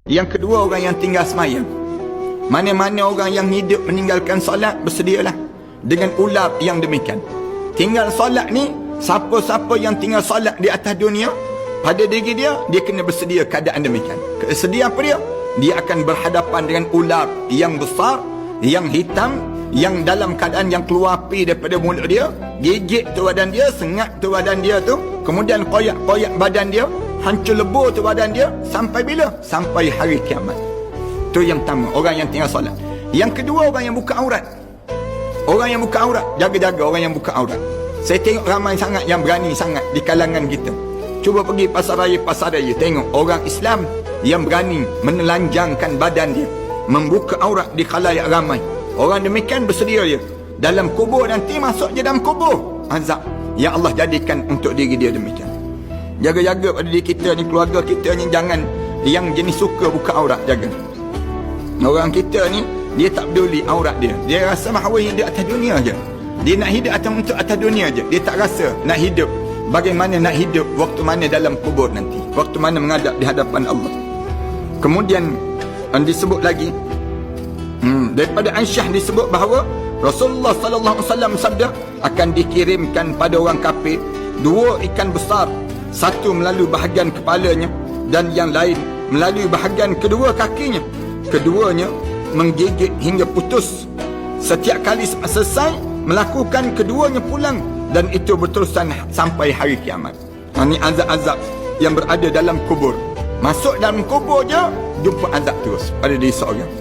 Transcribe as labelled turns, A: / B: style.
A: Yang kedua, orang yang tinggal semayang. Mana-mana orang yang hidup meninggalkan solat, bersedialah dengan ular yang demikian. Tinggal solat ni, siapa-siapa yang tinggal solat di atas dunia, pada diri dia, dia kena bersedia keadaan demikian. Sedia apa dia? Dia akan berhadapan dengan ular yang besar, yang hitam, yang dalam keadaan yang keluar api daripada mulut dia, gigit tu badan dia, sengat tu badan dia tu, kemudian koyak-koyak badan dia, hancur lebur tu badan dia, sampai bila? Sampai hari kiamat. Tu yang pertama, orang yang tinggal solat. Yang kedua, orang yang buka aurat. Orang yang buka aurat, jaga-jaga orang yang buka aurat. Saya tengok ramai sangat yang berani sangat di kalangan kita. Cuba pergi pasar raya, tengok orang Islam yang berani menelanjangkan badan dia, membuka aurat di khalayak ramai. Orang demikian bersedia dia dalam kubur, nanti masuk je dalam kubur azab yang Allah jadikan untuk diri dia demikian. Jaga-jaga pada diri kita ni, keluarga kita ni, jangan yang jenis suka buka aurat, jaga. Orang kita ni, dia tak peduli aurat dia. Dia rasa bahawa hidup atas dunia je. Dia nak hidup untuk atas dunia je. Dia tak rasa nak hidup bagaimana nak hidup waktu mana dalam kubur nanti, waktu mana menghadap di hadapan Allah. Kemudian disebut lagi daripada Aisyah disebut bahawa Rasulullah sallallahu alaihi wasallam sabda, akan dikirimkan pada orang kafir 2 ikan besar, satu melalui bahagian kepalanya dan yang lain melalui bahagian kedua kakinya. Keduanya menggigit hingga putus. Setiap kali selesai, melakukan keduanya pulang, dan itu berterusan sampai hari kiamat. Ini azab-azab yang berada dalam kubur. Masuk dalam kubur je, jumpa azab terus pada diri seorang.